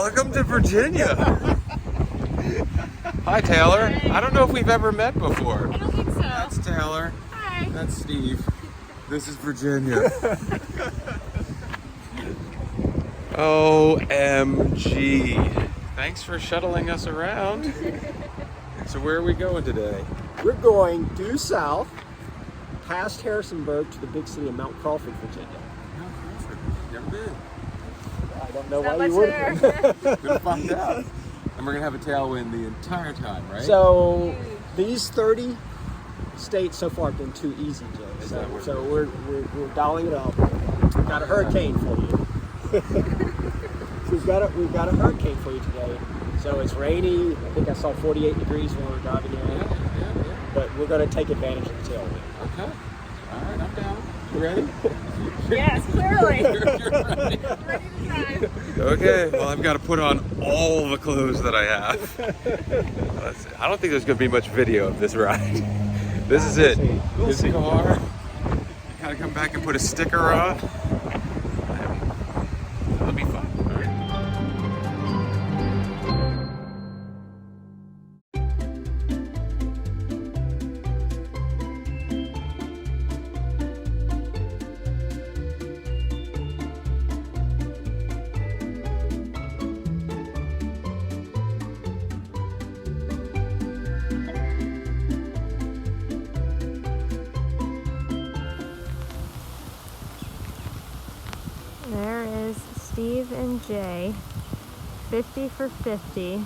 Welcome to Virginia. Hi, Taylor. I don't know if we've ever met before. I don't think so. That's Taylor. Hi. That's Steve. This is Virginia. OMG. Thanks for shuttling us around. So where are we going today? We're going due south, past Harrisonburg to the big city of Mount Crawford, Virginia. Mount Crawford. Never been. I don't know Not why you much wouldn't. Gonna find out. And we're gonna have a tailwind the entire time, right? So these 30 states so far have been too easy, Joe. Is that what So we're dialing it up. We've got a hurricane for you. we've got a hurricane for you today. So it's rainy. I think I saw 48 degrees when we were driving in. Yeah. But we're going to take advantage of the tailwind. Okay. All right, I'm down. You ready? Yes, clearly. You're ready. Ready to drive. Okay, well, I've got to put on all the clothes that I have. Let's see. I don't think there's going to be much video of this ride. This is it. This car. You got to come back and put a sticker on. It'll be fun. All right. There is Steve and Jay, 50 for 50. It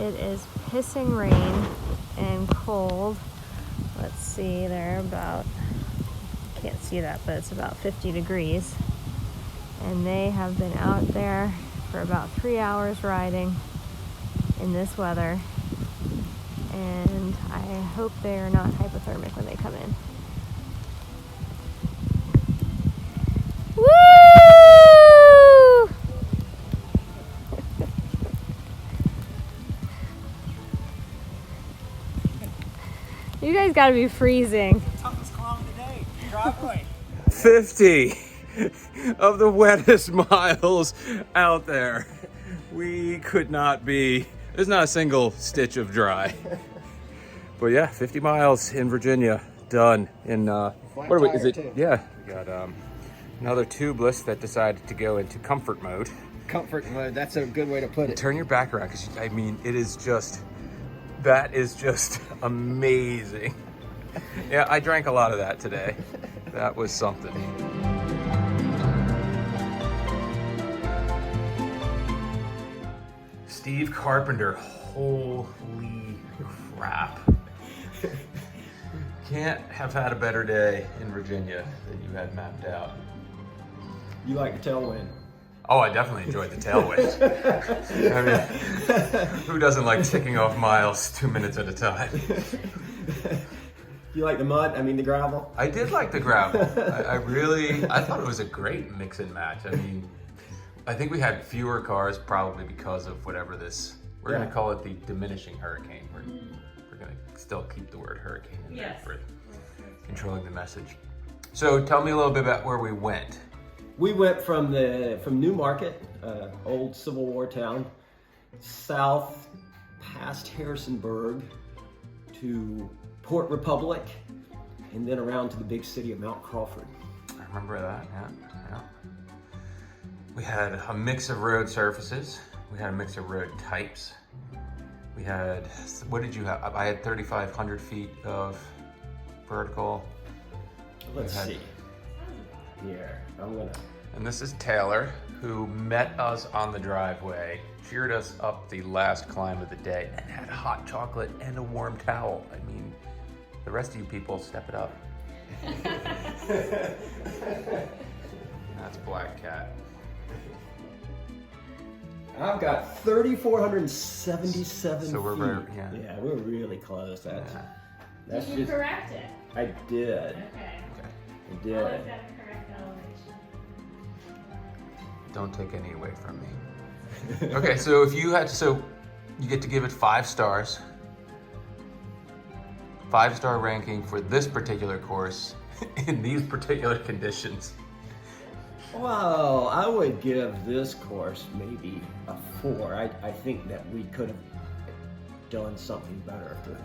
is pissing rain and cold. Let's see, they're about, can't see that, but it's about 50 degrees. And they have been out there for about 3 hours riding in this weather. And I hope they are not hypothermic when they come in. Woo! You guys gotta be freezing. Toughest climb of the day, driveway. 50 of the wettest miles out there. We could not be, there's not a single stitch of dry. But yeah, 50 miles in Virginia, done. In, what are we, is it? Yeah, we got another tubeless that decided to go into comfort mode. Comfort mode, that's a good way to put it. Turn your back around, because I mean, it is just, that is just amazing. Yeah, I drank a lot of that today. That was something. Steve Carpenter, holy crap. Can't have had a better day in Virginia than you had mapped out. You like the tailwind? Oh, I definitely enjoyed the tailwind. I mean, who doesn't like ticking off miles 2 minutes at a time? You like the mud? I mean the gravel? I did like the gravel. I thought it was a great mix and match. I mean, I think we had fewer cars probably because of whatever this, we're gonna call it the diminishing hurricane. We're gonna still keep the word hurricane in there for controlling the message. So tell me a little bit about where we went. We went from Newmarket, old Civil War town, south past Harrisonburg to Port Republic, and then around to the big city of Mount Crawford. I remember that, yeah. We had a mix of road surfaces. We had a mix of road types. We had, what did you have? I had 3,500 feet of vertical. Let's see. Here, And this is Taylor, who met us on the driveway, cheered us up the last climb of the day, and had hot chocolate and a warm towel. I mean, the rest of you people, step it up. That's Black Cat. I've got 3,477 So we're feet. very, Yeah, we're really close. That's Did you correct it? I did. Okay. I did. Always got a correct elevation. Don't take any away from me. Okay, so if you had, so you get to give it 5 stars. 5-star ranking for this particular course in these particular conditions. Well, I would give this course maybe a 4. I think that we could have done something better if the,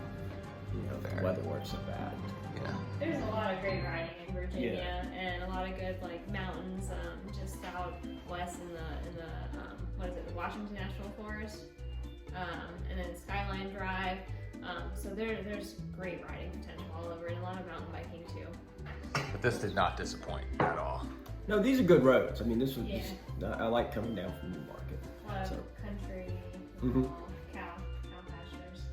the weather weren't so bad. Yeah. There's a lot of great riding in Virginia, and a lot of good like mountains just out west in the what is it, the Washington National Forest, and then Skyline Drive. So there's great riding potential all over, and a lot of mountain biking too. But this did not disappoint at all. No, these are good roads. I mean, this was just, I like coming down from Newmarket. A lot of country, cow pastures.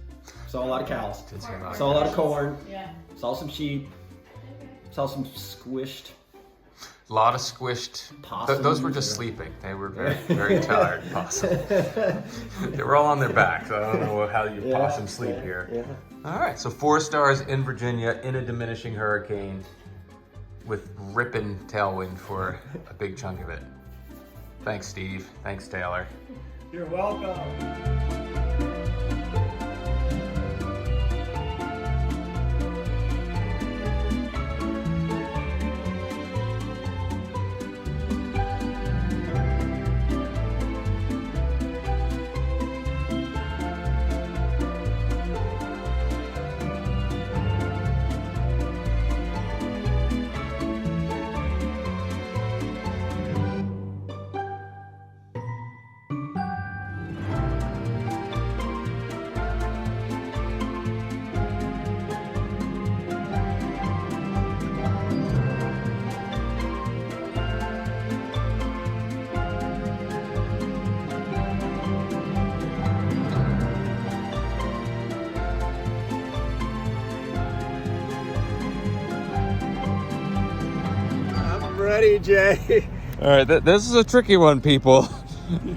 Saw a lot of cows. Corn. Saw a lot of corn. Yeah. Saw some sheep. Saw some squished. A lot of squished Possums. Those were just sleeping. They were very, very tired possums. They were all on their backs. I don't know how you possum sleep here. Yeah. All right, so 4 stars in Virginia in a diminishing hurricane with ripping tailwind for a big chunk of it. Thanks, Steve. Thanks, Taylor. You're welcome. Ready, Jay. All right, this is a tricky one, people.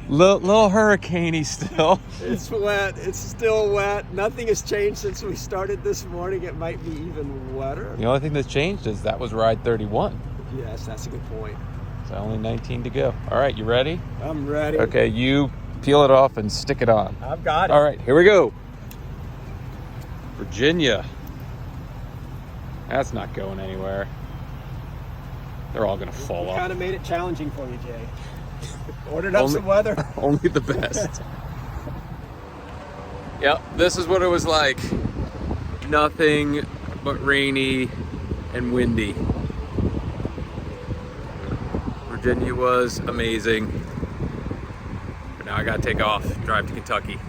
Little hurricaney still. It's wet. It's still wet. Nothing has changed since we started this morning. It might be even wetter. The only thing that's changed is that was ride 31. Yes, that's a good point. So only 19 to go. All right, you ready? I'm ready. Okay, you peel it off and stick it on. I've got it. All right, here we go. Virginia. That's not going anywhere. They're all gonna fall off. Kind of made it challenging for you, Jay. Ordered up some weather. Only the best. Yep, this is what it was like. Nothing but rainy and windy. Virginia was amazing. But now I gotta take off, drive to Kentucky.